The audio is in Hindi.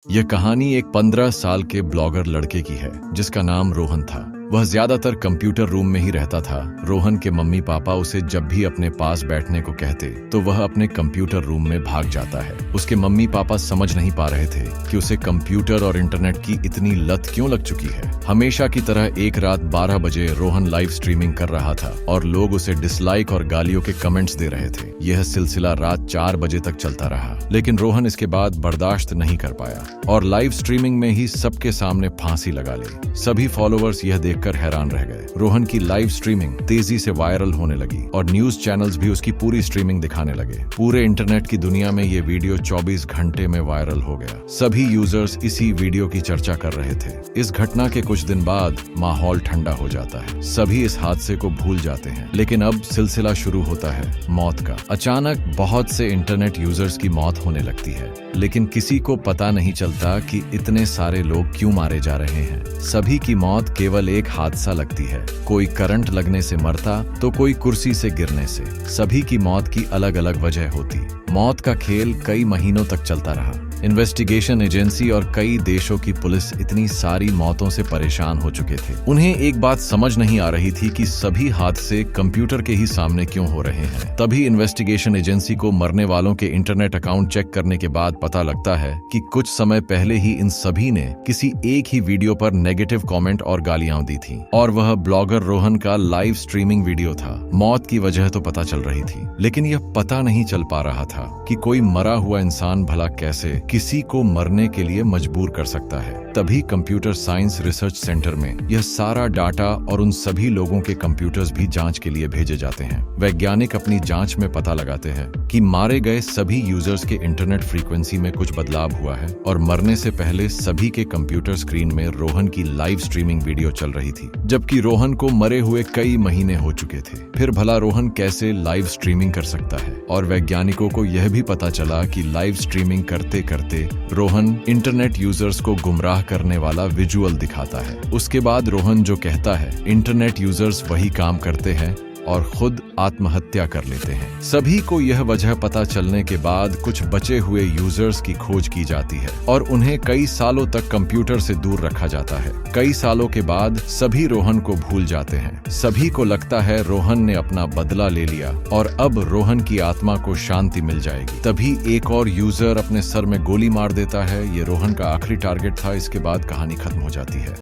यह कहानी एक 15 साल के ब्लॉगर लड़के की है जिसका नाम रोहन था। वह ज्यादातर कंप्यूटर रूम में ही रहता था। रोहन के मम्मी पापा उसे जब भी अपने पास बैठने को कहते तो वह अपने कंप्यूटर रूम में भाग जाता है। उसके मम्मी पापा समझ नहीं पा रहे थे कि उसे कंप्यूटर और इंटरनेट की इतनी लत क्यों लग चुकी है। हमेशा की तरह एक रात 12 बजे रोहन लाइव स्ट्रीमिंग कर रहा था और लोग उसे डिसलाइक और गालियों के कमेंट्स दे रहे थे। यह सिलसिला रात 4 बजे तक चलता रहा, लेकिन रोहन इसके बाद बर्दाश्त नहीं कर पाया और लाइव स्ट्रीमिंग में ही सबके सामने फांसी लगा ली। सभी फॉलोअर्स यह देखकर हैरान रह गए। रोहन की लाइव स्ट्रीमिंग तेजी से वायरल होने लगी और न्यूज चैनल्स भी उसकी पूरी स्ट्रीमिंग दिखाने लगे। पूरे इंटरनेट की दुनिया में ये वीडियो 24 घंटे में वायरल हो गया। सभी यूजर्स इसी वीडियो की चर्चा कर रहे थे। इस घटना के कुछ दिन बाद माहौल ठंडा हो जाता है। सभी इस हादसे को भूल जाते हैं, लेकिन अब सिलसिला शुरू होता है मौत का। अचानक बहुत से इंटरनेट यूजर्स की मौत होने लगती है, लेकिन किसी को पता नहीं चलता कि इतने सारे लोग क्यों मारे जा रहे हैं। सभी की मौत केवल एक हादसा लगती है। कोई करंट लगने से मरता तो कोई कुर्सी से गिरने से। सभी की मौत की अलग अलग वजह होती। मौत का खेल कई महीनों तक चलता रहा। इन्वेस्टिगेशन एजेंसी और कई देशों की पुलिस इतनी सारी मौतों से परेशान हो चुके थे। उन्हें एक बात समझ नहीं आ रही थी कि सभी हादसे कंप्यूटर के ही सामने क्यों हो रहे हैं। तभी इन्वेस्टिगेशन एजेंसी को मरने वालों के इंटरनेट अकाउंट चेक करने के बाद पता लगता है कि कुछ समय पहले ही इन सभी ने किसी एक ही वीडियो पर नेगेटिव कमेंट और गालियां दी थी, और वह ब्लॉगर रोहन का लाइव स्ट्रीमिंग वीडियो था। मौत की वजह तो पता चल रही थी, लेकिन यह पता नहीं चल पा रहा था कि कोई मरा हुआ इंसान भला कैसे किसी को मरने के लिए मजबूर कर सकता है। तभी कंप्यूटर साइंस रिसर्च सेंटर में यह सारा डाटा और उन सभी लोगों के कंप्यूटर्स भी जांच के लिए भेजे जाते हैं। वैज्ञानिक अपनी जांच में पता लगाते हैं कि मारे गए सभी यूजर्स के इंटरनेट फ्रीक्वेंसी में कुछ बदलाव हुआ है और मरने से पहले सभी के कंप्यूटर स्क्रीन में रोहन की लाइव स्ट्रीमिंग वीडियो चल रही थी, जबकि रोहन को मरे हुए कई महीने हो चुके थे। फिर भला रोहन कैसे लाइव स्ट्रीमिंग कर सकता है? और वैज्ञानिकों को यह भी पता चला कि लाइव स्ट्रीमिंग करते करते रोहन इंटरनेट यूजर्स को गुमराह करने वाला विजुअल दिखाता है। उसके बाद रोहन जो कहता है, इंटरनेट यूजर्स वही काम करते हैं और खुद आत्महत्या कर लेते हैं। सभी को यह वजह पता चलने के बाद कुछ बचे हुए यूजर्स की खोज की जाती है और उन्हें कई सालों तक कंप्यूटर से दूर रखा जाता है। कई सालों के बाद सभी रोहन को भूल जाते हैं। सभी को लगता है रोहन ने अपना बदला ले लिया और अब रोहन की आत्मा को शांति मिल जाएगी। तभी एक और यूजर अपने सर में गोली मार देता है। ये रोहन का आखिरी टारगेट था। इसके बाद कहानी खत्म हो जाती है।